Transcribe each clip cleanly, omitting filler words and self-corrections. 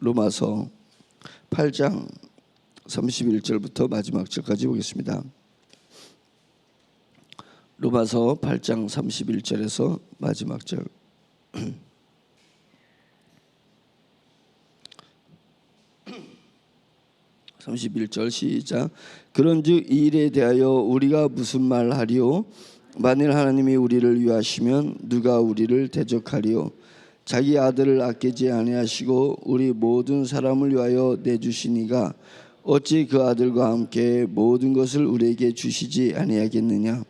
로마서 8장 31절부터 마지막 절까지 보겠습니다. 로마서 8장 31절에서 마지막 절. 31절 시작. 그런즉 이 일에 대하여 우리가 무슨 말하리요? 만일 하나님이 우리를 위하시면 누가 우리를 대적하리요? 자기 아들을 아끼지 아니하시고 우리 모든 사람을 위하여 내주시니가 어찌 그 아들과 함께 모든 것을 우리에게 주시지 아니하겠느냐?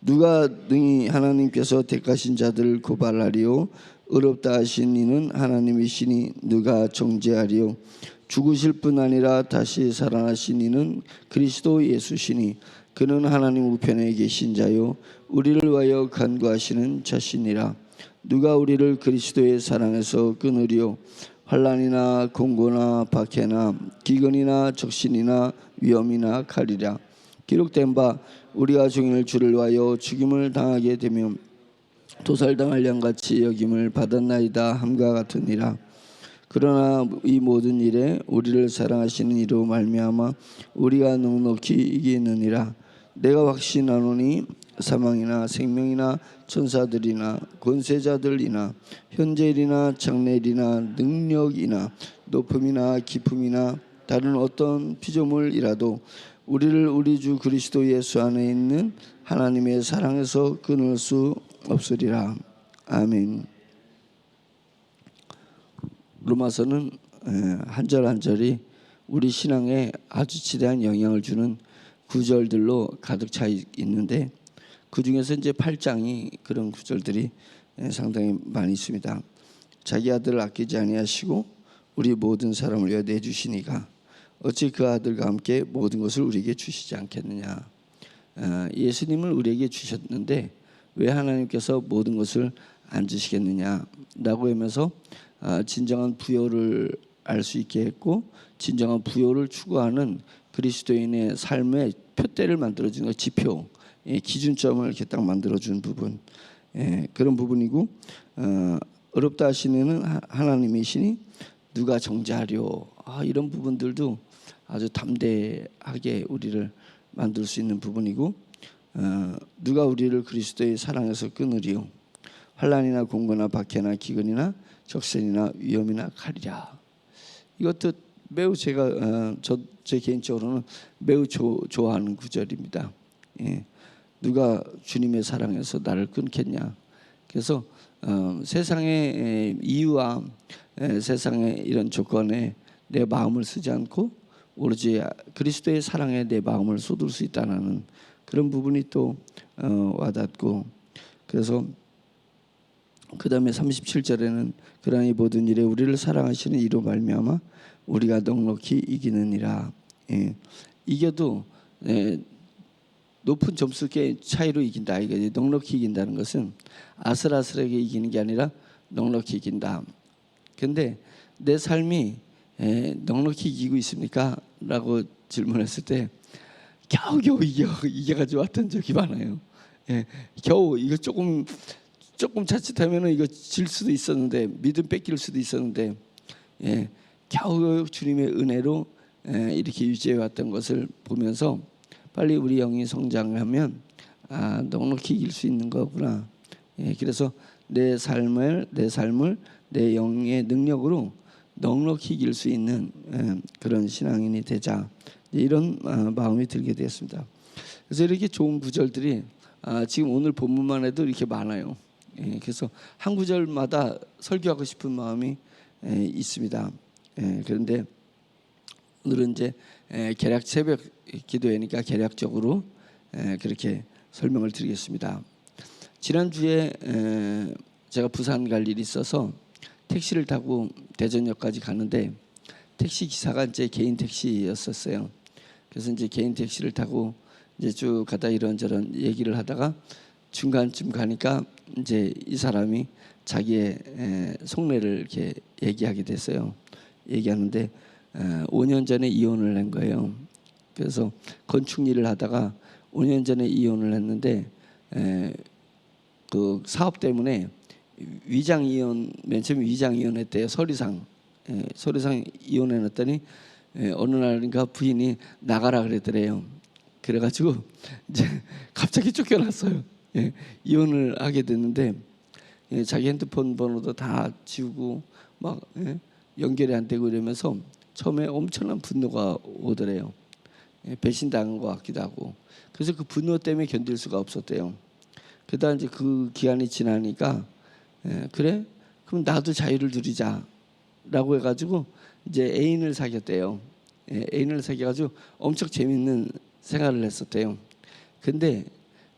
누가 능히 하나님께서 택하신 자들을 고발하리요? 의롭다 하신 이는 하나님이시니 누가 정죄하리요? 죽으실 뿐 아니라 다시 살아나신 이는 그리스도 예수시니 그는 하나님 우편에 계신 자요 우리를 위하여 간구하시는 자시니라. 누가 우리를 그리스도의 사랑에서 끊으리요? 환난이나 공고나 박해나 기근이나 적신이나 위험이나 칼이라. 기록된 바 우리가 종일 주를 위하여 죽임을 당하게 되면 도살당할 양같이 여김을 받았나이다 함과 같으니라. 그러나 이 모든 일에 우리를 사랑하시는 이로 말미암아 우리가 넉넉히 이기느니라. 내가 확신하노니 사망이나 생명이나 천사들이나 권세자들이나 현재일이나 장래일이나 능력이나 높음이나 깊음이나 다른 어떤 피조물이라도 우리를 우리 주 그리스도 예수 안에 있는 하나님의 사랑에서 끊을 수 없으리라. 아멘. 로마서는 한 절 한 절이 우리 신앙에 아주 지대한 영향을 주는 구절들로 가득 차 있는데 그 중에서 이제 8장이 그런 구절들이 상당히 많이 있습니다. 자기 아들을 아끼지 아니하시고 우리 모든 사람을 위하여 내주시니가 어찌 그 아들과 함께 모든 것을 우리에게 주시지 않겠느냐. 예수님을 우리에게 주셨는데 왜 하나님께서 모든 것을 안 주시겠느냐라고 하면서 진정한 부요를 알 수 있게 했고 진정한 부요를 추구하는 그리스도인의 삶의 표대를 만들어주는 지표, 기준점을 이렇게 딱 만들어준 부분, 그런 부분이고 어렵다 하시는 하나님이시니 누가 정죄하려. 이런 부분들도 아주 담대하게 우리를 만들 수 있는 부분이고 누가 우리를 그리스도의 사랑에서 끊으리요? 환난이나 공고나 박해나 기근이나 적신이나 위험이나 칼이라. 이것도 매우 제가 제 개인적으로는 매우 좋아하는 구절입니다. 누가 주님의 사랑에서 나를 끊겠냐. 그래서 세상의 이유와 세상의 이런 조건에 내 마음을 쓰지 않고 오로지 그리스도의 사랑에 내 마음을 쏟을 수 있다는 그런 부분이 또 와닿고, 그래서 그 다음에 37절에는 그러나 이 모든 일에 우리를 사랑하시는 이로 말미암아 우리가 넉넉히 이기느니라. 이겨도 높은 점수 차이로 이긴다. 이게 넉넉히 이긴다는 것은 아슬아슬하게 이기는 게 아니라 넉넉히 이긴다. 근데 내 삶이 넉넉히 이기고 있습니까? 라고 질문했을 때 겨우겨우 이겨가지고 왔던 적이 많아요. 겨우 이거 조금 자칫하면 이거 질 수도 있었는데, 믿음 뺏길 수도 있었는데, 겨우 주님의 은혜로 이렇게 유지해 왔던 것을 보면서 빨리 우리 영이 성장하면 넉넉히 이길 수 있는 거구나. 그래서 내 삶을 내 영의 능력으로 넉넉히 이길 수 있는 그런 신앙인이 되자, 이런 마음이 들게 되었습니다. 그래서 이렇게 좋은 구절들이 지금 오늘 본문만 해도 이렇게 많아요. 그래서 한 구절마다 설교하고 싶은 마음이 있습니다. 그런데 오늘은 이제 개략 새벽 기도회니까 개략적으로 그렇게 설명을 드리겠습니다. 지난주에 제가 부산 갈 일이 있어서 택시를 타고 대전역까지 가는데 택시 기사가 이제 개인 택시였었어요. 그래서 이제 개인 택시를 타고 이제 쭉 가다 이런저런 얘기를 하다가 중간쯤 가니까 이제 이 사람이 자기의 속내를 이렇게 얘기하게 됐어요. 얘기하는데 5년 전에 이혼을 한 거예요. 그래서 건축 일을 하다가 5년 전에 이혼을 했는데 그 사업 때문에 위장 이혼, 맨 처음에 위장 이혼했대요. 서류상 서류상 이혼해 놨더니 어느 날인가 부인이 나가라 그랬더래요. 그래가지고 이제 갑자기 쫓겨났어요. 이혼을 하게 됐는데 자기 핸드폰 번호도 다 지우고 막 연결이 안 되고 이러면서 처음에 엄청난 분노가 오더래요. 배신당한 것 같기도 하고. 그래서 그 분노 때문에 견딜 수가 없었대요. 그러다 이제 그 기간이 지나니까 그래? 그럼 나도 자유를 누리자라고 해가지고 이제 애인을 사귀었대요. 애인을 사귀어가지고 엄청 재밌는 생활을 했었대요. 근데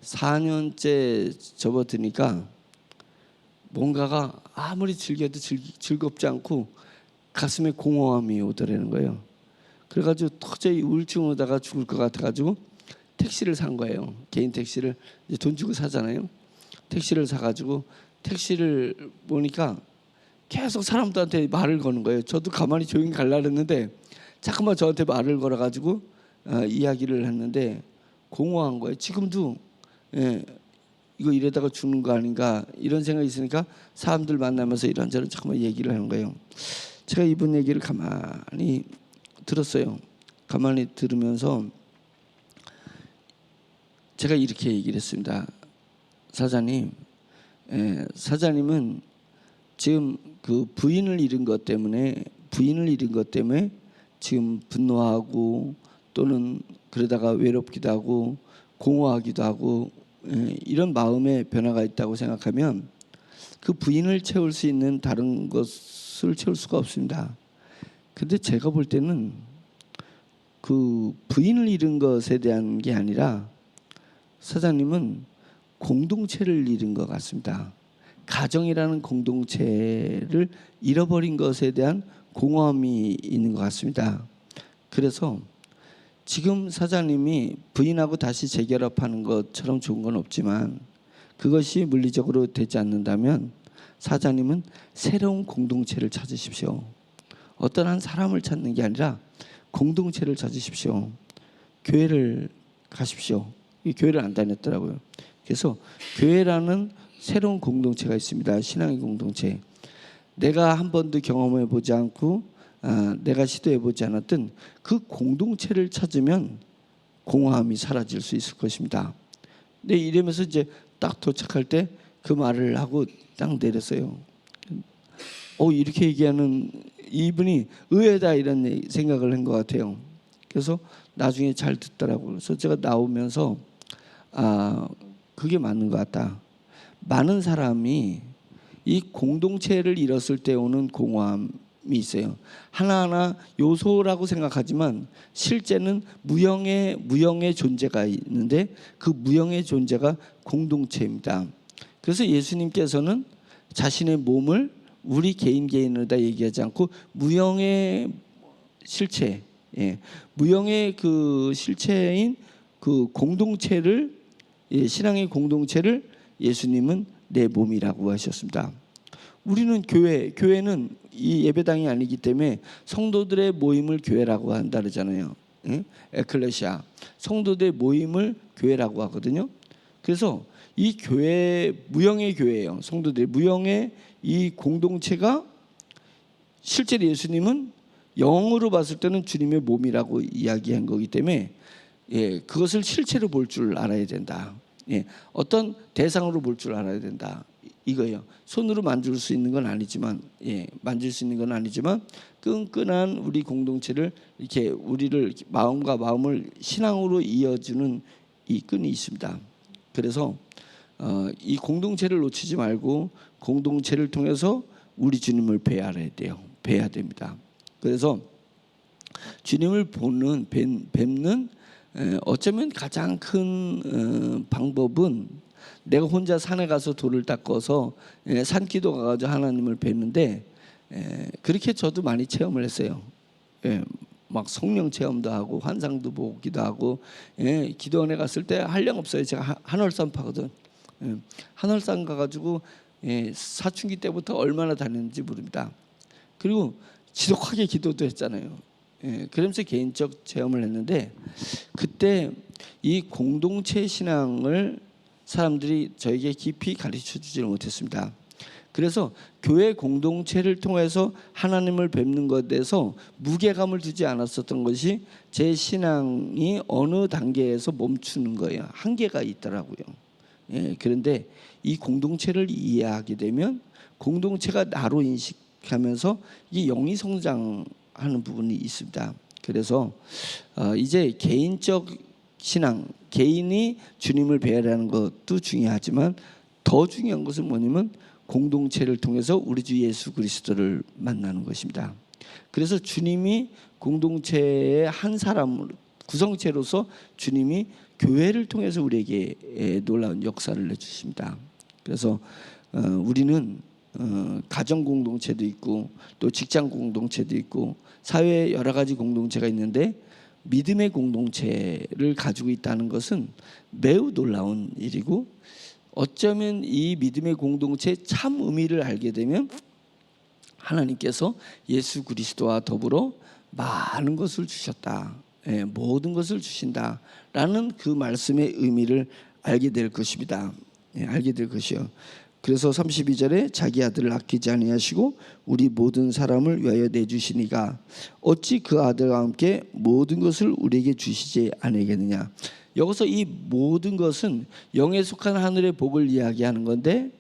4년째 접어드니까 뭔가가 아무리 즐겨도 즐겁지 않고 가슴에 공허함이 오더라는 거예요. 그래가지고 도저히 우울증 오다가 죽을 것 같아가지고 택시를 산 거예요. 개인 택시를 이제 돈 주고 사잖아요. 택시를 사가지고 택시를 보니까 계속 사람들한테 말을 거는 거예요. 저도 가만히 조용히 갈라 그랬는데 자꾸만 저한테 말을 걸어가지고 이야기를 했는데 공허한 거예요. 지금도 이거 이러다가 죽는 거 아닌가 이런 생각이 있으니까 사람들 만나면서 이런저런 자꾸만 얘기를 하는 거예요. 제가 이분 얘기를 가만히 들었어요. 가만히 들으면서 제가 이렇게 얘기를 했습니다. 사장님, 사장님은 지금 그 부인을 잃은 것 때문에 지금 분노하고 또는 그러다가 외롭기도 하고 공허하기도 하고 이런 마음의 변화가 있다고 생각하면 그 부인을 채울 수 있는 다른 것을 채울 수가 없습니다. 근데 제가 볼 때는 그 부인을 잃은 것에 대한 게 아니라 사장님은 공동체를 잃은 것 같습니다. 가정이라는 공동체를 잃어버린 것에 대한 공허함이 있는 것 같습니다. 그래서 지금 사장님이 부인하고 다시 재결합하는 것처럼 좋은 건 없지만 그것이 물리적으로 되지 않는다면 사장님은 새로운 공동체를 찾으십시오. 어떤 한 사람을 찾는 게 아니라 공동체를 찾으십시오. 교회를 가십시오. 이 교회를 안 다녔더라고요. 그래서 교회라는 새로운 공동체가 있습니다. 신앙의 공동체. 내가 한 번도 경험해 보지 않고 내가 시도해 보지 않았던 그 공동체를 찾으면 공허함이 사라질 수 있을 것입니다. 근데 이러면서 이제 딱 도착할 때 그 말을 하고 딱 내렸어요. 이렇게 얘기하는 이분이 의외다 이런 생각을 한 것 같아요. 그래서 나중에 잘 듣더라고요. 그래서 제가 나오면서 그게 맞는 것 같다. 많은 사람이 이 공동체를 잃었을 때 오는 공허함이 있어요. 하나하나 요소라고 생각하지만 실제는 무형의 존재가 있는데 그 무형의 존재가 공동체입니다. 그래서 예수님께서는 자신의 몸을 우리 개인을 다 얘기하지 않고 무형의 실체, 무형의 그 실체인 그 공동체를 신앙의 공동체를 예수님은 내 몸이라고 하셨습니다. 우리는 교회는 이 예배당이 아니기 때문에 성도들의 모임을 교회라고 한다 그러잖아요. 에클레시아, 성도들의 모임을 교회라고 하거든요. 그래서 이 교회 무형의 교회예요. 성도들의 무형의 이 공동체가 실제로 예수님은 영으로 봤을 때는 주님의 몸이라고 이야기한 거기 때문에 그것을 실체로 볼 줄 알아야 된다. 어떤 대상으로 볼 줄 알아야 된다. 이거예요. 손으로 만질 수 있는 건 아니지만, 만질 수 있는 건 아니지만 끈끈한 우리 공동체를 이렇게 우리를 마음과 마음을 신앙으로 이어주는 이 끈이 있습니다. 그래서 이 공동체를 놓치지 말고 공동체를 통해서 우리 주님을 뵈야 돼요. 뵈야 됩니다. 그래서 주님을 뵙는 어쩌면 가장 큰 방법은 내가 혼자 산에 가서 돌을 닦아서 산기도 가가지고 하나님을 뵙는데 그렇게 저도 많이 체험을 했어요. 막 성령 체험도 하고 환상도 보기도 하고 기도원에 갔을 때 한량 없어요. 제가 한월산파거든. 한월산 가가지고 사춘기 때부터 얼마나 다녔는지 모릅니다. 그리고 지독하게 기도도 했잖아요. 그러면서 개인적 체험을 했는데 그때 이 공동체 신앙을 사람들이 저에게 깊이 가르쳐 주지를 못했습니다. 그래서 교회 공동체를 통해서 하나님을 뵙는 것에 대해서 무게감을 두지 않았었던 것이 제 신앙이 어느 단계에서 멈추는 거예요. 한계가 있더라고요. 예, 그런데 이 공동체를 이해하게 되면 공동체가 나로 인식하면서 이게 영이 성장하는 부분이 있습니다. 그래서 이제 개인적 신앙, 개인이 주님을 배회하는 것도 중요하지만 더 중요한 것은 뭐냐면 공동체를 통해서 우리 주 예수 그리스도를 만나는 것입니다. 그래서 주님이 공동체의 한 사람 구성체로서 주님이 교회를 통해서 우리에게 놀라운 역사를 내주십니다. 그래서 우리는 가정 공동체도 있고 또 직장 공동체도 있고 사회에 여러 가지 공동체가 있는데 믿음의 공동체를 가지고 있다는 것은 매우 놀라운 일이고 어쩌면 이 믿음의 공동체의 참 의미를 알게 되면 하나님께서 예수 그리스도와 더불어 많은 것을 주셨다. 예, 모든 것을 주신다라는 그 말씀의 의미를 알게 될 것입니다. 예, 알게 될 것이요. 그래서 32절에 자기 아들을 아끼지 아니하시고 우리 모든 사람을 위하여 내주시니가 어찌 그 아들과 함께 모든 것을 우리에게 주시지 아니겠느냐. 여기서 이 모든 것은 영에 속한 하늘의 복을 이야기하는 건데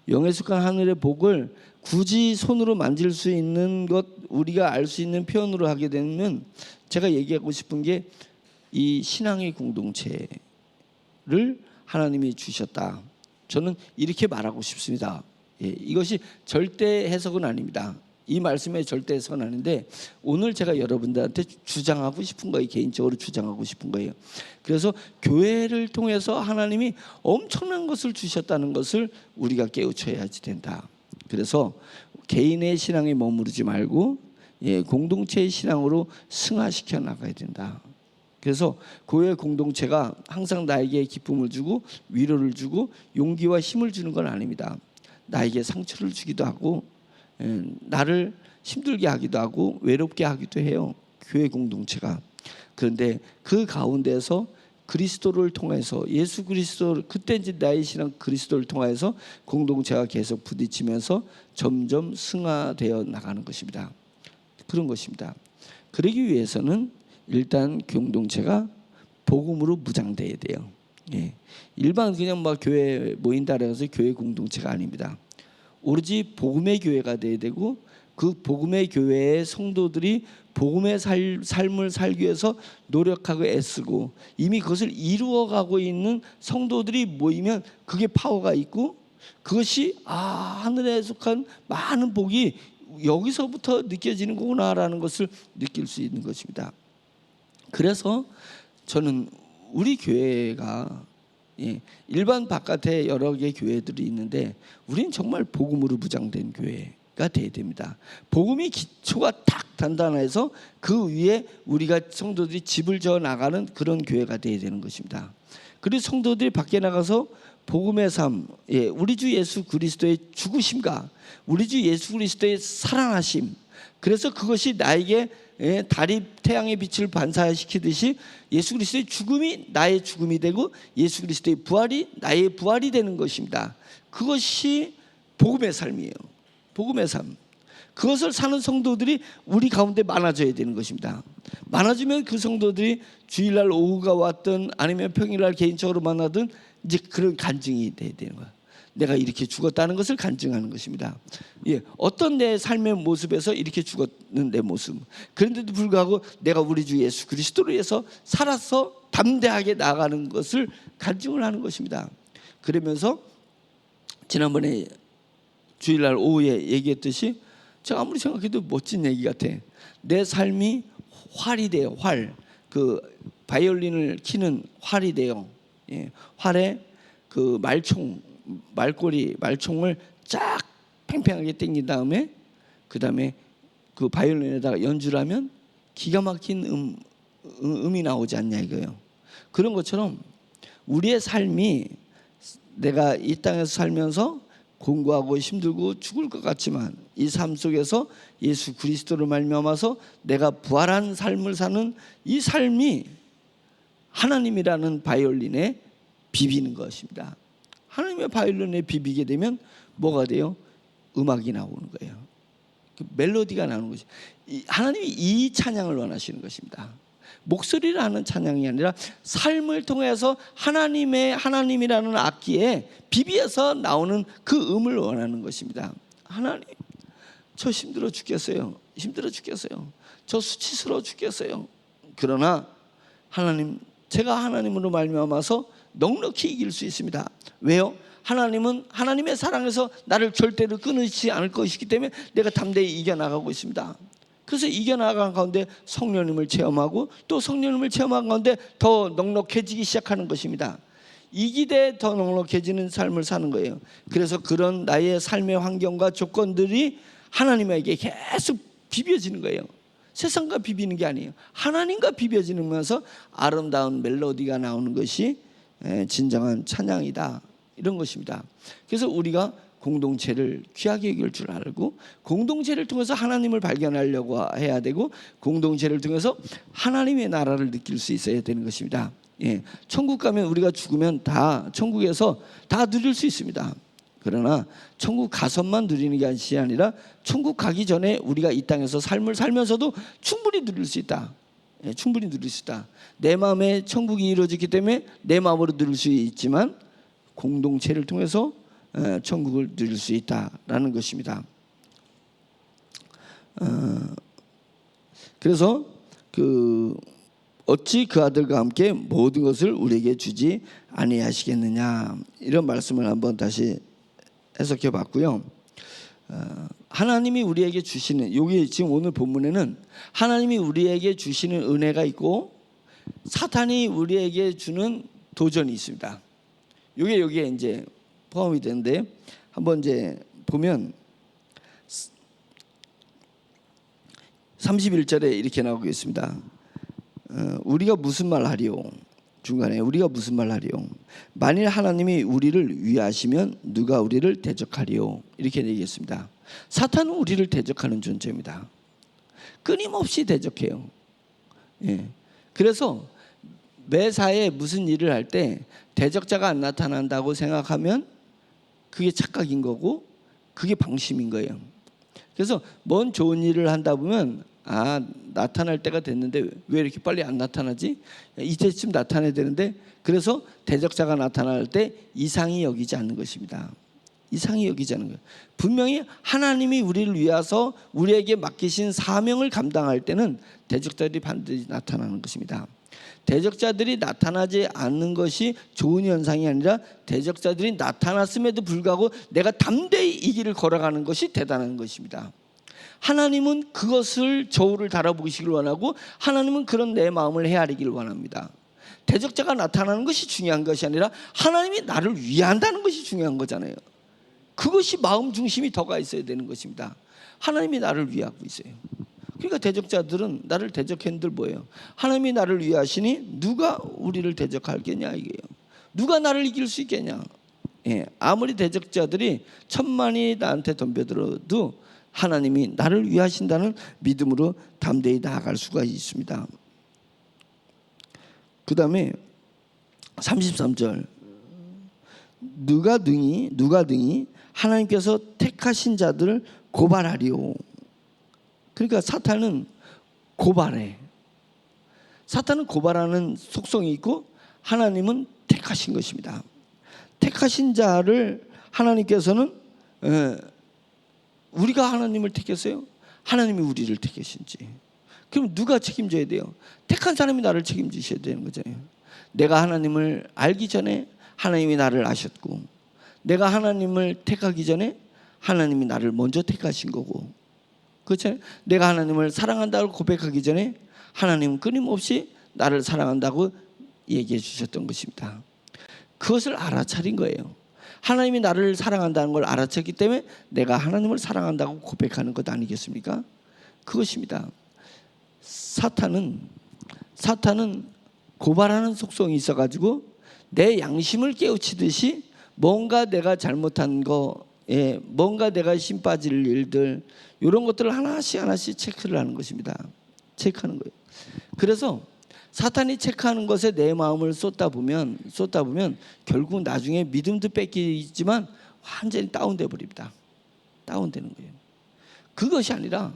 영에 속한 하늘의 복을 굳이 손으로 만질 수 있는 것 우리가 알 수 있는 표현으로 하게 되면 제가 얘기하고 싶은 게 이 신앙의 공동체를 하나님이 주셨다. 저는 이렇게 말하고 싶습니다. 예, 이것이 절대 해석은 아닙니다. 이 말씀의 절대 해석은 아닌데 오늘 제가 여러분들한테 주장하고 싶은 거예요. 개인적으로 주장하고 싶은 거예요. 그래서 교회를 통해서 하나님이 엄청난 것을 주셨다는 것을 우리가 깨우쳐야지 된다. 그래서 개인의 신앙에 머무르지 말고 공동체의 신앙으로 승화시켜 나가야 된다. 그래서 교회 공동체가 항상 나에게 기쁨을 주고 위로를 주고 용기와 힘을 주는 건 아닙니다. 나에게 상처를 주기도 하고 나를 힘들게 하기도 하고 외롭게 하기도 해요. 교회 공동체가. 그런데 그 가운데서 그리스도를 통해서 예수 그리스도 그때 이제 나의 신앙 그리스도를 통해서 공동체가 계속 부딪히면서 점점 승화되어 나가는 것입니다. 그런 것입니다. 그러기 위해서는 일단 공동체가 복음으로 무장돼야 돼요. 예. 일반 그냥 막 교회 모인다 그래서 교회 공동체가 아닙니다. 오로지 복음의 교회가 돼야 되고 그 복음의 교회의 성도들이 복음의 삶을 살기 위해서 노력하고 애쓰고 이미 그것을 이루어가고 있는 성도들이 모이면 그게 파워가 있고 그것이 하늘에 속한 많은 복이 여기서부터 느껴지는 거구나라는 것을 느낄 수 있는 것입니다. 그래서 저는 우리 교회가 일반 바깥에 여러 개의 교회들이 있는데 우리는 정말 복음으로 무장된 교회가 돼야 됩니다. 복음이 기초가 딱 단단해서 그 위에 우리가 성도들이 집을 지어 나가는 그런 교회가 돼야 되는 것입니다. 그리고 성도들이 밖에 나가서 복음의 삶, 우리 주 예수 그리스도의 죽으심과 우리 주 예수 그리스도의 살아나심, 그래서 그것이 나에게 달이 태양의 빛을 반사시키듯이 예수 그리스도의 죽음이 나의 죽음이 되고 예수 그리스도의 부활이 나의 부활이 되는 것입니다. 그것이 복음의 삶이에요. 복음의 삶. 그것을 사는 성도들이 우리 가운데 많아져야 되는 것입니다. 많아지면 그 성도들이 주일날 오후가 왔든 아니면 평일날 개인적으로 만나든 이제 그런 간증이 돼야 되는 거야. 내가 이렇게 죽었다는 것을 간증하는 것입니다. 어떤 내 삶의 모습에서 이렇게 죽었는 내 모습. 그런데도 불구하고 내가 우리 주 예수 그리스도로 해서 살아서 담대하게 나아가는 것을 간증을 하는 것입니다. 그러면서 지난번에 주일날 오후에 얘기했듯이 제가 아무리 생각해도 멋진 얘기 같아. 내 삶이 활이 돼요. 활. 그 바이올린을 키는 활이 돼요. 활에 그 말총을 쫙 팽팽하게 당긴 다음에 그 바이올린에다가 연주를 하면 기가 막힌 음이 나오지 않냐 이거예요. 그런 것처럼 우리의 삶이 내가 이 땅에서 살면서 공부하고 힘들고 죽을 것 같지만 이 삶 속에서 예수 그리스도를 말미암아서 내가 부활한 삶을 사는 이 삶이 하나님이라는 바이올린에 비비는 것입니다. 하나님의 바이올린에 비비게 되면 뭐가 돼요? 음악이 나오는 거예요. 그 멜로디가 나오는 것이 하나님이 이 찬양을 원하시는 것입니다. 목소리를 하는 찬양이 아니라 삶을 통해서 하나님이라는 악기에 비비어서 나오는 그 음을 원하는 것입니다. 하나님, 저 힘들어 죽겠어요. 힘들어 죽겠어요. 저 수치스러워 죽겠어요. 그러나 하나님, 제가 하나님으로 말미암아서 넉넉히 이길 수 있습니다. 왜요? 하나님은 하나님의 사랑에서 나를 절대로 끊지 않을 것이기 때문에 내가 담대히 이겨나가고 있습니다. 그래서 이겨나가는 가운데 성령님을 체험하고 또 성령님을 체험한 가운데 더 넉넉해지기 시작하는 것입니다. 이기되 더 넉넉해지는 삶을 사는 거예요. 그래서 그런 나의 삶의 환경과 조건들이 하나님에게 계속 비벼지는 거예요. 세상과 비비는 게 아니에요. 하나님과 비벼지면서 아름다운 멜로디가 나오는 것이 진정한 찬양이다, 이런 것입니다. 그래서 우리가 공동체를 귀하게 여길 줄 알고 공동체를 통해서 하나님을 발견하려고 해야 되고 공동체를 통해서 하나님의 나라를 느낄 수 있어야 되는 것입니다. 천국 가면 우리가 죽으면 다 천국에서 다 누릴 수 있습니다. 그러나 천국 가서만 누리는 것이 아니라 천국 가기 전에 우리가 이 땅에서 삶을 살면서도 충분히 누릴 수 있다. 충분히 누릴 수 있다. 내 마음에 천국이 이루어졌기 때문에 내 마음으로 누릴 수 있지만 공동체를 통해서 천국을 누릴 수 있다라는 것입니다. 그래서 어찌 그 아들과 함께 모든 것을 우리에게 주지 아니하시겠느냐, 이런 말씀을 한번 다시 해석해 봤고요. 하나님이 우리에게 주시는, 여기 지금 오늘 본문에는 하나님이 우리에게 주시는 은혜가 있고 사탄이 우리에게 주는 도전이 있습니다. 여기에 이제 포함이 되는데 한번 이제 보면 31절에 이렇게 나오고 있습니다. 우리가 무슨 말 하리요? 중간에 우리가 무슨 말 하리요? 만일 하나님이 우리를 위하시면 누가 우리를 대적하리요? 이렇게 얘기했습니다. 사탄은 우리를 대적하는 존재입니다. 끊임없이 대적해요. 그래서 매사에 무슨 일을 할 때 대적자가 안 나타난다고 생각하면 그게 착각인 거고 그게 방심인 거예요. 그래서 뭔 좋은 일을 한다 보면 나타날 때가 됐는데 왜 이렇게 빨리 안 나타나지? 이때쯤 나타나야 되는데, 그래서 대적자가 나타날 때 이상히 여기지 않는 것입니다. 이상히 여기지 않는 거예요. 분명히 하나님이 우리를 위해서 우리에게 맡기신 사명을 감당할 때는 대적자들이 반드시 나타나는 것입니다. 대적자들이 나타나지 않는 것이 좋은 현상이 아니라 대적자들이 나타났음에도 불구하고 내가 담대히 이 길을 걸어가는 것이 대단한 것입니다. 하나님은 그것을 저울을 달아보시길 원하고 하나님은 그런 내 마음을 헤아리길 원합니다. 대적자가 나타나는 것이 중요한 것이 아니라 하나님이 나를 위한다는 것이 중요한 거잖아요. 그것이 마음 중심이 더가 있어야 되는 것입니다. 하나님이 나를 위하고 있어요. 그러니까 대적자들은 나를 대적했는들 뭐예요? 하나님이 나를 위하시니 누가 우리를 대적하겠냐 이게요. 누가 나를 이길 수 있겠냐? 아무리 대적자들이 천만이 나한테 덤벼들어도 하나님이 나를 위하신다는 믿음으로 담대히 나아갈 수가 있습니다. 그 다음에 33절, 누가 등이 하나님께서 택하신 자들을 고발하리오. 그러니까 사탄은 고발해. 사탄은 고발하는 속성이 있고 하나님은 택하신 것입니다. 택하신 자를 하나님께서는 우리가 하나님을 택했어요? 하나님이 우리를 택하신지. 그럼 누가 책임져야 돼요? 택한 사람이 나를 책임지셔야 되는 거잖아요. 내가 하나님을 알기 전에 하나님이 나를 아셨고, 내가 하나님을 택하기 전에 하나님이 나를 먼저 택하신 거고, 그렇죠? 내가 하나님을 사랑한다고 고백하기 전에 하나님은 끊임없이 나를 사랑한다고 얘기해 주셨던 것입니다. 그것을 알아차린 거예요. 하나님이 나를 사랑한다는 걸 알아챘기 때문에 내가 하나님을 사랑한다고 고백하는 것 아니겠습니까? 그것입니다. 사탄은 고발하는 속성이 있어가지고 내 양심을 깨우치듯이 뭔가 내가 잘못한 거에 뭔가 내가 힘 빠질 일들, 이런 것들을 하나씩 체크를 하는 것입니다. 체크하는 거예요. 그래서 사탄이 체크하는 것에 내 마음을 쏟다 보면 결국 나중에 믿음도 뺏기지만 완전히 다운돼 버립니다. 다운되는 거예요. 그것이 아니라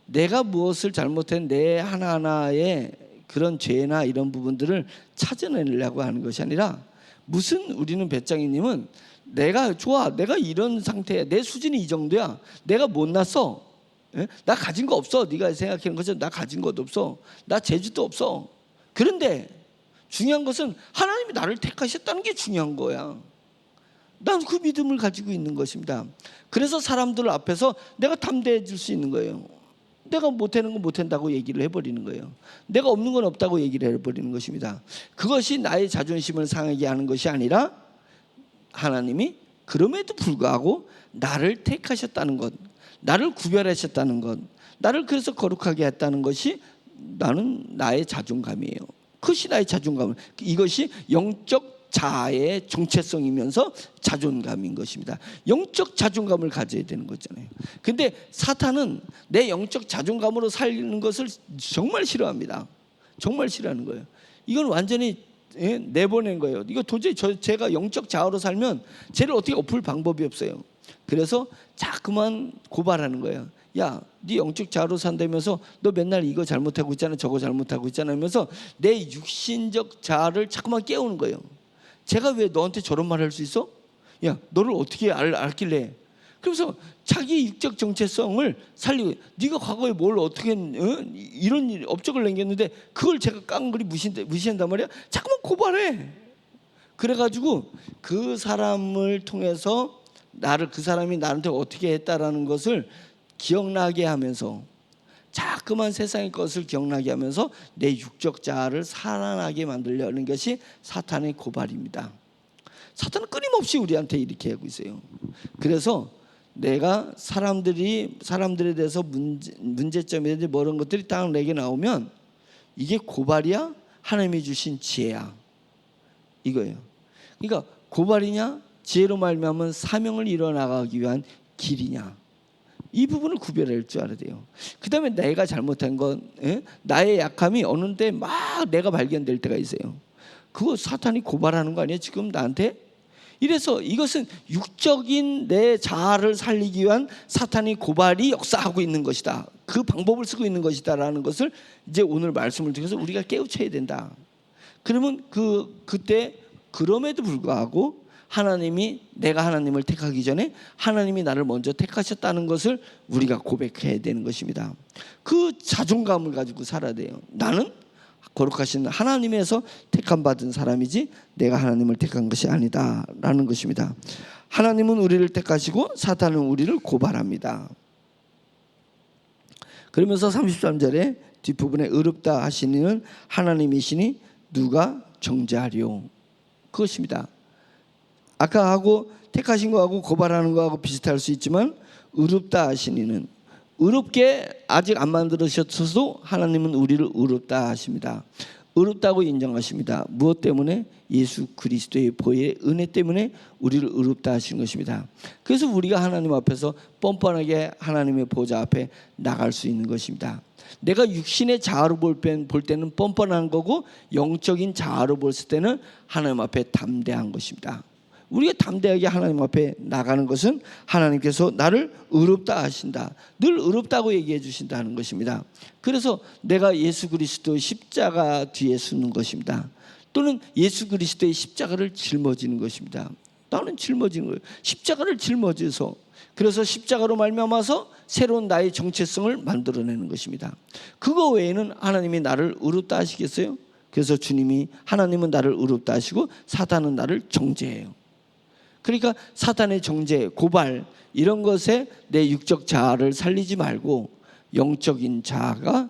내가 무엇을 잘못한 내 하나하나의 그런 죄나 이런 부분들을 찾아내려고 하는 것이 아니라, 무슨 우리는 배짱이님은 내가 좋아, 내가 이런 상태야, 내 수준이 이 정도야, 내가 못났어, 나 가진 거 없어, 네가 생각하는 것처럼 나 가진 것도 없어, 나 재주도 없어. 그런데 중요한 것은 하나님이 나를 택하셨다는 게 중요한 거야. 난 그 믿음을 가지고 있는 것입니다. 그래서 사람들 앞에서 내가 담대해질 수 있는 거예요. 내가 못하는 건 못한다고 얘기를 해버리는 거예요. 내가 없는 건 없다고 얘기를 해버리는 것입니다. 그것이 나의 자존심을 상하게 하는 것이 아니라, 하나님이 그럼에도 불구하고 나를 택하셨다는 것, 나를 구별하셨다는 것, 나를 그래서 거룩하게 했다는 것이 나는 나의 자존감이에요. 그것이 나의 자존감. 이것이 영적 자아의 정체성이면서 자존감인 것입니다. 영적 자존감을 가져야 되는 거잖아요. 근데 사탄은 내 영적 자존감으로 살리는 것을 정말 싫어합니다. 정말 싫어하는 거예요. 이건 완전히 내보낸 거예요. 이거 도저히 제가 영적 자아로 살면 쟤를 어떻게 엎을 방법이 없어요. 그래서 자꾸만 고발하는 거예요. 야, 네 영적 자아로 산다면서 너 맨날 이거 잘못하고 있잖아, 저거 잘못하고 있잖아 하면서 내 육신적 자아를 자꾸만 깨우는 거예요. 제가 왜 너한테 저런 말을 할 수 있어? 야, 너를 어떻게 알길래? 그래서 자기 육적 정체성을 살리고, 네가 과거에 뭘 어떻게 이런 업적을 남겼는데 그걸 제가 깡그리 무시한단 말이야. 자꾸만 고발해. 그래가지고 그 사람을 통해서 그 사람이 나한테 어떻게 했다라는 것을 기억나게 하면서, 자꾸만 세상의 것을 기억나게 하면서 내 육적 자아를 살아나게 만들려는 것이 사탄의 고발입니다. 사탄은 끊임없이 우리한테 이렇게 하고 있어요. 그래서 내가 사람들에 대해서 문제점이든지 뭐 이런 것들이 딱 내게 나오면 이게 고발이야? 하나님이 주신 지혜야? 이거예요. 그러니까 고발이냐? 지혜로 말미암은 사명을 이뤄나가기 위한 길이냐? 이 부분을 구별할 줄 알아야 돼요. 그 다음에 내가 잘못한 건, 나의 약함이 어느 때 막 내가 발견될 때가 있어요. 그거 사탄이 고발하는 거 아니에요 지금 나한테? 이래서 이것은 육적인 내 자아를 살리기 위한 사탄이 고발이 역사하고 있는 것이다, 그 방법을 쓰고 있는 것이다 라는 것을 이제 오늘 말씀을 통해서 우리가 깨우쳐야 된다. 그러면 그때 그럼에도 불구하고 내가 하나님을 택하기 전에 하나님이 나를 먼저 택하셨다는 것을 우리가 고백해야 되는 것입니다. 그 자존감을 가지고 살아야 돼요. 나는 거룩하신 하나님에서 택함 받은 사람이지 내가 하나님을 택한 것이 아니다 라는 것입니다. 하나님은 우리를 택하시고 사탄은 우리를 고발합니다. 그러면서 33절에 뒷부분에 의롭다 하시니는 하나님이시니 누가 정죄하리요? 그것입니다. 아까 하고 택하신 거하고 고발하는 거하고 비슷할 수 있지만, 의롭다 하시니는, 의롭게 아직 안 만들으셨어도 하나님은 우리를 의롭다 하십니다. 의롭다고 인정하십니다. 무엇 때문에? 예수 그리스도의 보혈의 은혜 때문에 우리를 의롭다 하시는 것입니다. 그래서 우리가 하나님 앞에서 뻔뻔하게 하나님의 보좌 앞에 나갈 수 있는 것입니다. 내가 육신의 자아로 볼 때는 뻔뻔한 거고, 영적인 자아로 볼 때는 하나님 앞에 담대한 것입니다. 우리가 담대하게 하나님 앞에 나가는 것은 하나님께서 나를 의롭다 하신다, 늘 의롭다고 얘기해 주신다는 것입니다. 그래서 내가 예수 그리스도 십자가 뒤에 서는 것입니다. 또는 예수 그리스도의 십자가를 짊어지는 것입니다. 나는 짊어지는 거예요. 십자가를 짊어져서, 그래서 십자가로 말미암아서 새로운 나의 정체성을 만들어내는 것입니다. 그거 외에는 하나님이 나를 의롭다 하시겠어요? 그래서 하나님은 나를 의롭다 하시고 사탄은 나를 정죄해요. 그러니까 사탄의 정죄, 고발 이런 것에 내 육적 자아를 살리지 말고 영적인 자아가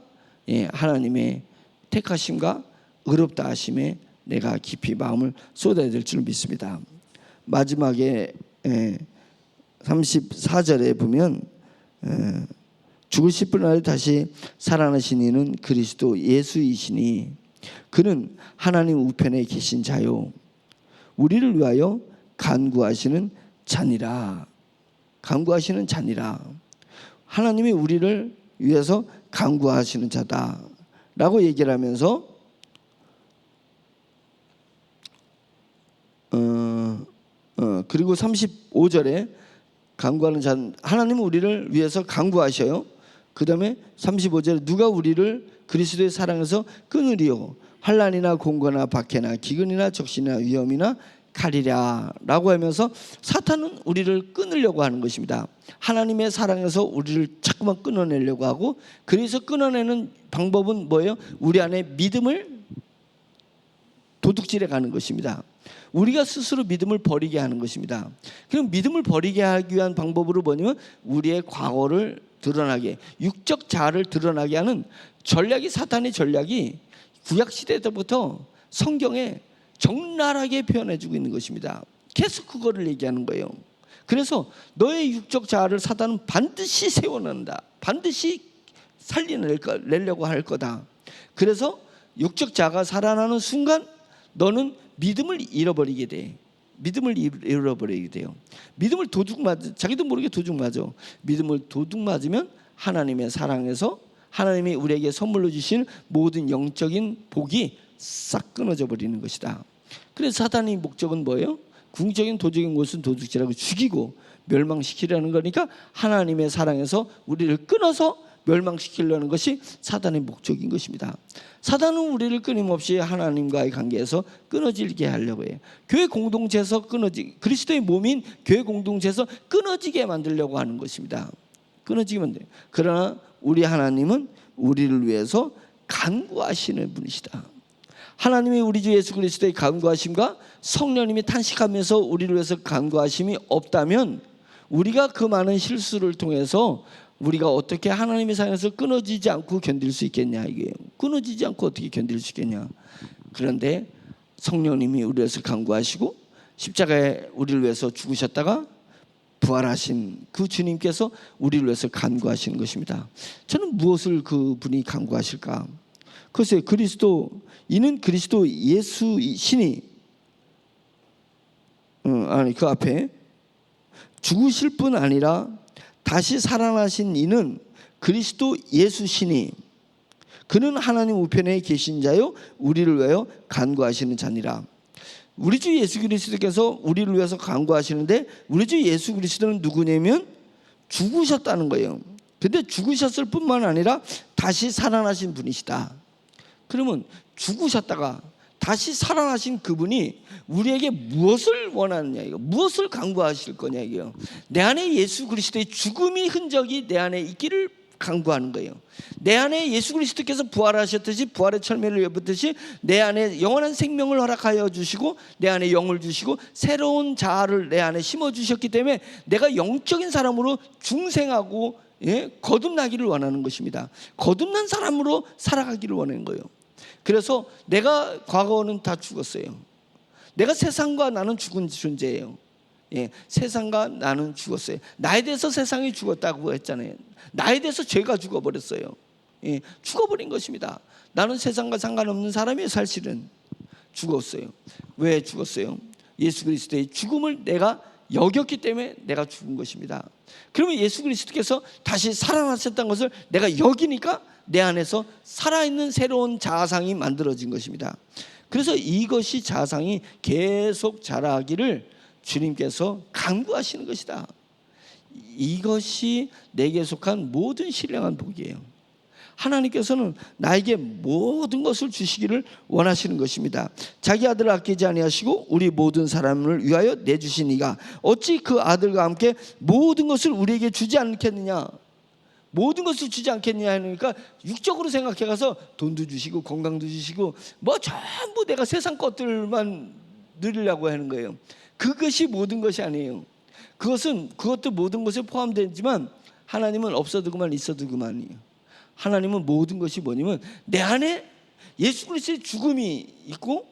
하나님의 택하심과 의롭다 하심에 내가 깊이 마음을 쏟아야 될 줄 믿습니다. 마지막에 34절에 보면 죽으실 분 아래 다시 살아나신 이는 그리스도 예수이시니 그는 하나님 우편에 계신 자요 우리를 위하여 간구하시는 자니라. 간구하시는 자니라. 하나님이 우리를 위해서 간구하시는 자다라고 얘기를 하면서 그리고 35절에 간구하는 자, 하나님은 우리를 위해서 간구하셔요. 그 다음에 35절에 누가 우리를 그리스도의 사랑에서 끊으리요? 환난이나 공고나 박해나 기근이나 적신이나 위험이나 칼이랴 라고 하면서 사탄은 우리를 끊으려고 하는 것입니다. 하나님의 사랑에서 우리를 자꾸만 끊어내려고 하고, 그래서 끊어내는 방법은 뭐예요? 우리 안에 믿음을 도둑질해 가는 것입니다. 우리가 스스로 믿음을 버리게 하는 것입니다. 그럼 믿음을 버리게 하기 위한 방법으로 뭐냐면 우리의 과거를 드러나게, 육적 자아를 드러나게 하는 전략이, 사탄의 전략이 구약시대 때부터 성경에 적나라하게 표현해주고 있는 것입니다. 계속 그거를 얘기하는 거예요. 그래서 너의 육적 자아를 사단은 반드시 세워낸다, 반드시 살려내려고 할 거다. 그래서 육적 자아가 살아나는 순간 너는 믿음을 잃어버리게 돼. 믿음을 잃어버리게 돼요. 믿음을 자기도 모르게 도둑 맞아. 믿음을 도둑 맞으면 하나님의 사랑에서 하나님이 우리에게 선물로 주신 모든 영적인 복이 싹 끊어져 버리는 것이다. 그래서 사탄의 목적은 뭐예요? 궁극적인 도적인 것은 도둑질하고 죽이고 멸망시키려는 거니까 하나님의 사랑에서 우리를 끊어서 멸망시키려는 것이 사탄의 목적인 것입니다. 사탄은 우리를 끊임없이 하나님과의 관계에서 끊어지게 하려고 해요. 교회 공동체에서 그리스도의 몸인 교회 공동체에서 끊어지게 만들려고 하는 것입니다. 끊어지게 만들어요. 그러나 우리 하나님은 우리를 위해서 간구하시는 분이시다. 하나님이 우리 주 예수 그리스도의 간구하심과 성령님이 탄식하면서 우리를 위해서 간구하심이 없다면 우리가 그 많은 실수를 통해서 우리가 어떻게 하나님의 사랑에서 끊어지지 않고 견딜 수 있겠냐, 이게 끊어지지 않고 어떻게 견딜 수 있겠냐. 그런데 성령님이 우리를 위해서 간구하시고 십자가에 우리를 위해서 죽으셨다가 부활하신 그 주님께서 우리를 위해서 간구하시는 것입니다. 저는 무엇을 그분이 간구하실까? 글쎄요, 이는 그리스도 예수 신이 그 앞에 죽으실 뿐 아니라 다시 살아나신 이는 그리스도 예수 신이 그는 하나님 우편에 계신 자요 우리를 위하여 간구하시는 자니라. 우리 주 예수 그리스도께서 우리를 위해서 간구하시는데, 우리 주 예수 그리스도는 누구냐면 죽으셨다는 거예요. 근데 죽으셨을 뿐만 아니라 다시 살아나신 분이시다. 그러면 죽으셨다가 다시 살아나신 그분이 우리에게 무엇을 원하느냐, 이거 무엇을 간구하실 거냐, 이게요. 내 안에 예수 그리스도의 죽음의 흔적이 내 안에 있기를 간구하는 거예요. 내 안에 예수 그리스도께서 부활하셨듯이, 부활의 철매를 엿보듯이 내 안에 영원한 생명을 허락하여 주시고 내 안에 영을 주시고 새로운 자아를 내 안에 심어 주셨기 때문에 내가 영적인 사람으로 중생하고 거듭나기를 원하는 것입니다. 거듭난 사람으로 살아가기를 원하는 거예요. 그래서 내가 과거는 다 죽었어요. 내가 세상과 나는 죽은 존재예요. 세상과 나는 죽었어요. 나에 대해서 세상이 죽었다고 했잖아요. 나에 대해서 죄가 죽어버렸어요. 죽어버린 것입니다. 나는 세상과 상관없는 사람이에요. 사실은 죽었어요. 왜 죽었어요? 예수 그리스도의 죽음을 내가 여겼기 때문에 내가 죽은 것입니다. 그러면 예수 그리스도께서 다시 살아나셨다는 것을 내가 여기니까 내 안에서 살아있는 새로운 자아상이 만들어진 것입니다. 그래서 이것이 자아상이 계속 자라기를 주님께서 간구하시는 것이다. 이것이 내게 속한 모든 신령한 복이에요. 하나님께서는 나에게 모든 것을 주시기를 원하시는 것입니다. 자기 아들을 아끼지 아니하시고 우리 모든 사람을 위하여 내주신 이가 어찌 그 아들과 함께 모든 것을 우리에게 주지 않겠느냐. 모든 것을 주지 않겠느냐 하니까 육적으로 생각해가서 돈도 주시고 건강도 주시고 뭐 전부 내가 세상 것들만 누리려고 하는 거예요. 그것이 모든 것이 아니에요. 그것도 모든 것에 포함되지만 하나님은 없어도 그만 있어도 그만이에요. 하나님은 모든 것이 뭐냐면 내 안에 예수 그리스도의 죽음이 있고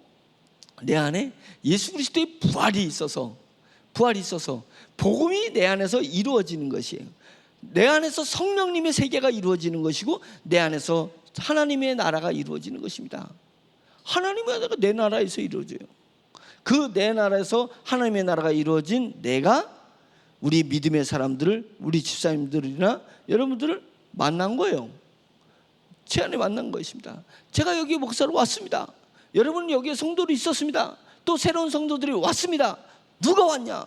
내 안에 예수 그리스도의 부활이 있어서 복음이 내 안에서 이루어지는 것이에요. 내 안에서 성령님의 세계가 이루어지는 것이고 내 안에서 하나님의 나라가 이루어지는 것입니다. 하나님의 나라가 내 나라에서 이루어져요. 그 내 나라에서 하나님의 나라가 이루어진 내가 우리 믿음의 사람들을, 우리 집사님들이나 여러분들을 만난 거예요. 제 안에 만난 것입니다. 제가 여기 목사로 왔습니다. 여러분은 여기에 성도로 있었습니다. 또 새로운 성도들이 왔습니다. 누가 왔냐?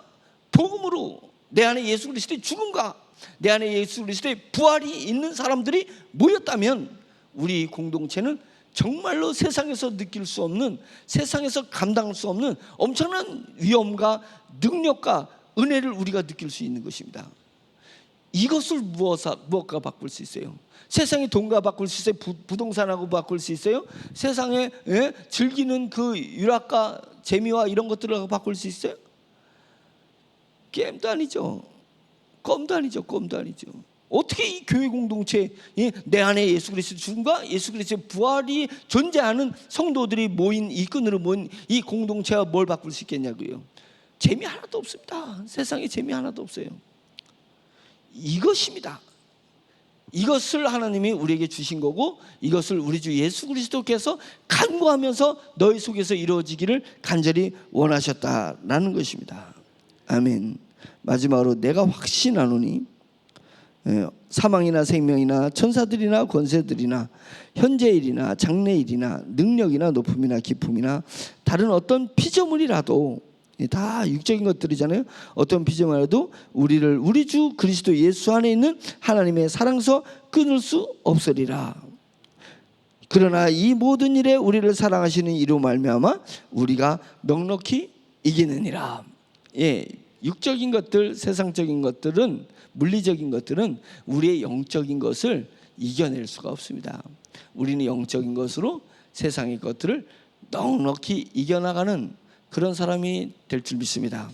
복음으로 내 안에 예수 그리스도의 죽음과 내 안에 예수 그리스도의 부활이 있는 사람들이 모였다면 우리 공동체는 정말로 세상에서 느낄 수 없는, 세상에서 감당할 수 없는 엄청난 위엄과 능력과 은혜를 우리가 느낄 수 있는 것입니다. 이것을 무엇과 바꿀 수 있어요? 세상의 돈과 바꿀 수 있어요? 부동산하고 바꿀 수 있어요? 세상에 즐기는 그 유락과 재미와 이런 것들을 바꿀 수 있어요? 게임도 아니죠. 껌도 아니죠. 껌도 아니죠. 어떻게 이 교회 공동체, 내 안에 예수 그리스도의 죽음과 예수 그리스도의 부활이 존재하는 성도들이 모인 이 끈으로 모인 이 공동체가 뭘 바꿀 수 있겠냐고요. 재미 하나도 없습니다. 세상에 재미 하나도 없어요. 이것입니다. 이것을 하나님이 우리에게 주신 거고, 이것을 우리 주 예수 그리스도께서 간구하면서 너희 속에서 이루어지기를 간절히 원하셨다라는 것입니다. 아멘. 마지막으로 내가 확신하노니 사망이나 생명이나 천사들이나 권세들이나 현재일이나 장래일이나 능력이나 높음이나 깊음이나 다른 어떤 피조물이라도, 다 육적인 것들이잖아요. 어떤 피조물이라도 우리를 우리 주 그리스도 예수 안에 있는 하나님의 사랑서 끊을 수 없으리라. 그러나 이 모든 일에 우리를 사랑하시는 이로 말미암아 우리가 넉넉히 이기느니라. 육적인 것들, 세상적인 것들은, 물리적인 것들은 우리의 영적인 것을 이겨낼 수가 없습니다. 우리는 영적인 것으로 세상의 것들을 넉넉히 이겨나가는 그런 사람이 될 줄 믿습니다.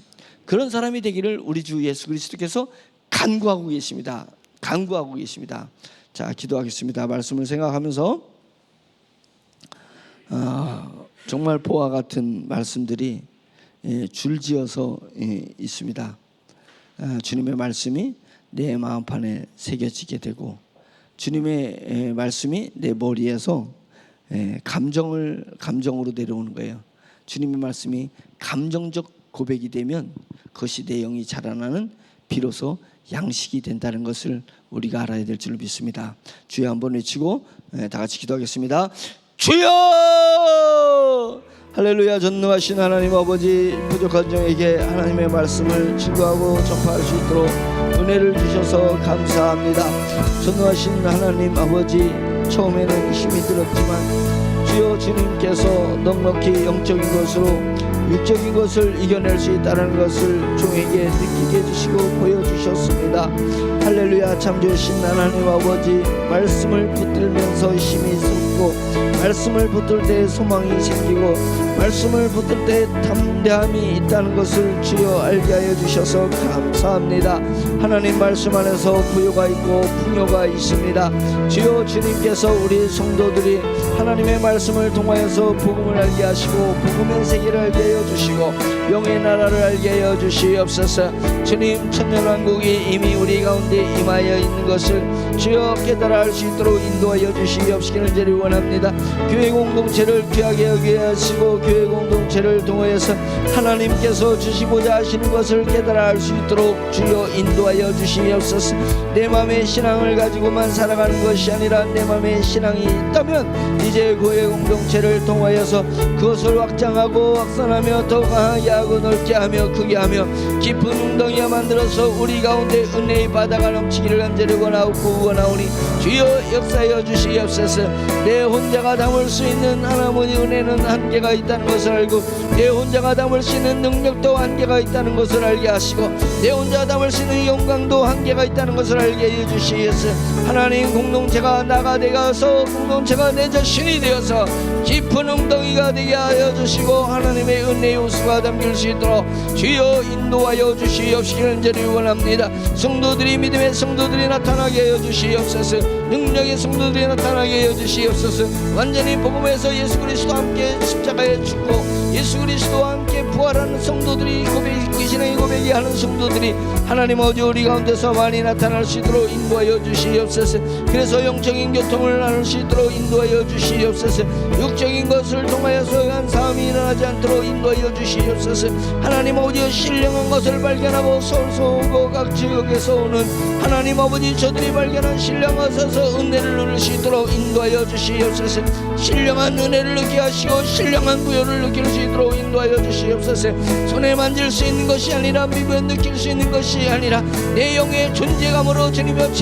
그런 사람이 되기를 우리 주 예수 그리스도께서 간구하고 계십니다. 간구하고 계십니다. 자, 기도하겠습니다. 말씀을 생각하면서 정말 보화 같은 말씀들이 줄지어서 있습니다. 주님의 말씀이 내 마음판에 새겨지게 되고, 주님의 말씀이 내 머리에서 감정으로 내려오는 거예요. 주님의 말씀이 감정적 고백이 되면 그것이 내 영이 자라나는 비로소 양식이 된다는 것을 우리가 알아야 될 줄 믿습니다. 주여 한번 외치고 다 같이 기도하겠습니다. 주여! 할렐루야. 전능하신 하나님 아버지, 부족한 종에게 하나님의 말씀을 증거하고 전파할 수 있도록 은혜를 주셔서 감사합니다. 전능하신 하나님 아버지, 처음에는 힘이 들었지만 주여 주님께서 넉넉히 영적인 것으로 육적인 것을 이겨낼 수 있다는 것을 종에게 느끼게 해주시고 보여주셨습니다. 할렐루야. 참 좋으신 하나님 아버지, 말씀을 붙들면서 힘이 솟고, 말씀을 붙들 때 소망이 생기고, 말씀을 붙들 때 담대함이 있다는 것을 주여 알게 하여 주셔서 감사합니다. 하나님 말씀 안에서 부요가 있고 풍요가 있습니다. 주여 주님께서 우리 성도들이 하나님의 말씀을 통하여서 복음을 알게 하시고 복음의 세계를 알게 하여 주시고 영의 나라를 알게 하여 주시옵소서. 주님, 천년왕국이 이미 우리 가운데 임하여 있는 것을 주여 깨달아 알 수 있도록 인도하여 주시옵시기를 저리 원합니다. 교회 공동체를 귀하게 여기게 하시고 교회 공동체를 통하여서 하나님께서 주시고자 하시는 것을 깨달아 알 수 있도록 주여 인도하여 주시옵소서. 내 마음의 신앙을 가지고만 살아가는 것이 아니라 내 마음의 신앙이 있다면 이제 교회 공동체를 통하여서 그것을 확장하고 확산하며 더 강하게 하고 넓게 하며 크게 하며 깊은 웅덩이가 만들어서 우리 가운데 은혜의 바다가 넘치기를 간절히 원하오니 주여 역사하여 주시옵소서. 내 혼자가 담을 수 있는 하나님의 은혜는 한계가 있다는 것을 알고, 내 혼자가 담을 수 있는 능력도 한계가 있다는 것을 알게 하시고, 내 혼자 담을 수 있는 영광도 한계가 있다는 것을 알게 해 주시옵소서. 하나님, 공동체가 나가 되어서 공동체가 내 자신이 되어서 깊은 웅덩이가 되게 하여 주시고 하나님의 은혜의 호수가 담길 수 있도록 주여 인도하여 주시옵시기를 저리 원합니다. 성도들이, 믿음의 성도들이 나타나게 하여 주시옵소서. 능력의 성도들이 나타나게 하여 주시옵소서. 완전히 복음에서 예수 그리스도와 함께 십자가에 죽고 예수 그리스도와 함께 부활하는 성도들이, 신앙의 고백이 하는 성도들이 하나님 아버지 우리 가운데서 많이 나타날 수 있도록 인도하여 주시옵소서. 그래서 영적인 교통을 나눌 수 있도록 인도하여 주시옵소서. 육적인 것을 통하여서 한 싸움이 일어나지 않도록 인도하여 주시옵소서. 하나님 아버지 신령한 것을 발견하고 서울서 오고 각 지역에서 오는 하나님 아버지 저들이 발견한 신령하셔서 은혜를 누릴 수 있도록 인도하여 주시옵소서. 신령한 은혜를 느끼게 하시고 신령한 부여를 느낄 수 있도록 인도하여 주시옵소서. 손에 만질 수 있는 것이 아니라 미부에 느낄 수 있는 것이 아니라 내 영의 존재감으로 주님의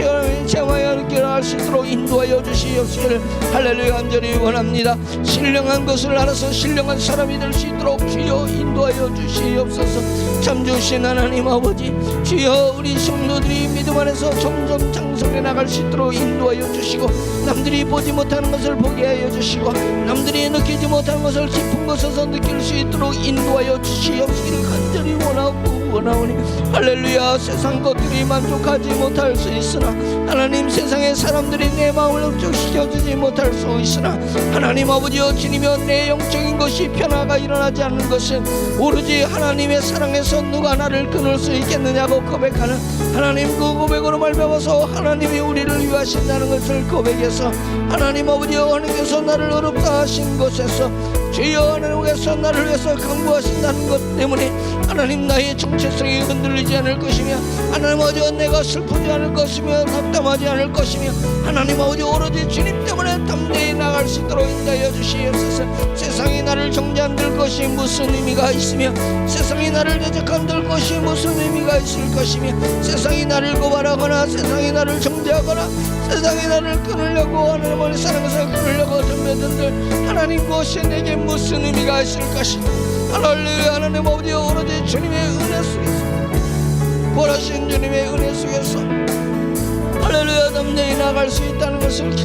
체험하여 느껴할 수 있도록 인도하여 주시옵시기를 할렐루야 간절히 원합니다. 신령한 것을 알아서 신령한 사람이 될 수 있도록 주여 인도하여 주시옵소서. 참 주신 하나님 아버지, 주여 우리 성도들이 믿음 안에서 점점 장성해 나갈 수 있도록 인도하여 주시고, 남들이 보지 못하는 것을 보게 하여 주시고, 남들이 느끼지 못하는 것을 깊은 곳에서 느낄 수 있도록 인도하여 주시옵시기를 간절히 원하오니 할렐루야. 세상 것들이 만족하지 못할 수 있으나 하나님, 세상의 사람들이 내 마음을 흡족시켜주지 못할 수 있으나 하나님 아버지여 주님여, 내 영적인 것이 변화가 일어나지 않는 것은 오로지 하나님의 사랑에서 누가 나를 끊을 수 있겠느냐고 고백하는 하나님, 그 고백으로 말미암아서 하나님이 우리를 위하신다는 것을 고백해서 하나님 아버지여, 하나님께서 나를 어렵다 하신 곳에서 주여 하나님께서 나를 위해서 강구하신다는 것 때문에 하나님, 나의 정체성이 흔들리지 않을 것이며 하나님 아버지, 내가 슬프지 않을 것이며 답답하지 않을 것이며 하나님 아버지, 오로지 주님 때문에 담대히 나갈 수 있도록 인도하여 주시옵소서. 세상이 나를 정죄 안 될 것이 무슨 의미가 있으며, 세상이 나를 대적한 될 것이 무슨 의미가 있을 것이며, 세상이 나를 고발하거나 세상이 나를 정죄하거나 세상이 나를 끊으려고 하나님의 사랑에서 끊으려고 덤벼든들 하나님, 그것이 내게 무슨 의미가 있을 것이냐. 할렐루야. 하나님 아버지, 오로지 주님의 은혜 속에서, 구원하신 주님의 은혜 속에서 할렐루야 담대히 나갈 수 있다는 것을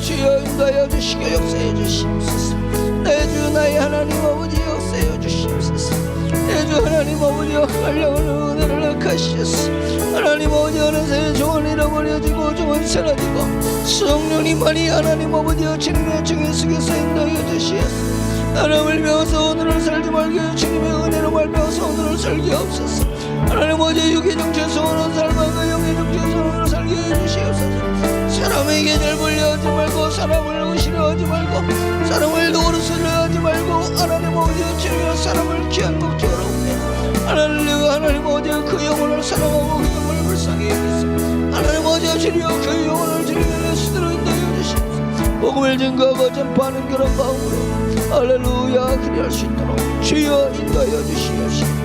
주여 인도하여 주시고 역사해 주시옵소서. 내 주 나의 하나님 아버지, 역사해 주시옵소서. 내 주 하나님 아버지, 하려는 은혜를 허락하시옵소서. 하나님 아버지, 어느새 종은 잃어버려지고 종은 사라지고 성령님만이 하나님 아버지 주님의 증인 속에서 인도하여 주시옵소서. 하나님을 배워서 오늘을 살지 말게 주님의 은혜로 말배워서 오늘을 살게 없소서. 하나님 아버지, 육의 정체에서 오는 삶과 영의 정체에서 오늘을 살게 해주시옵소서. 사람에게 잘 불려하지 말고, 사람을 의심하지 말고, 사람을 노릇으려 하지 말고, 하나님 아버지 주여 사람을 귀한 목적으로 하나님, 하나님 아버지 그 영혼을 사랑하고 그 영혼을 불쌍히 여기소. 하나님 아버지 주여 그 영혼을 주님의 수대로 인도하여 주시옵소서. 복음을 증거하고 전파하는 그런 마음으로 할렐루야 그리할 수 있도록 주여 인도하여 주시옵소서.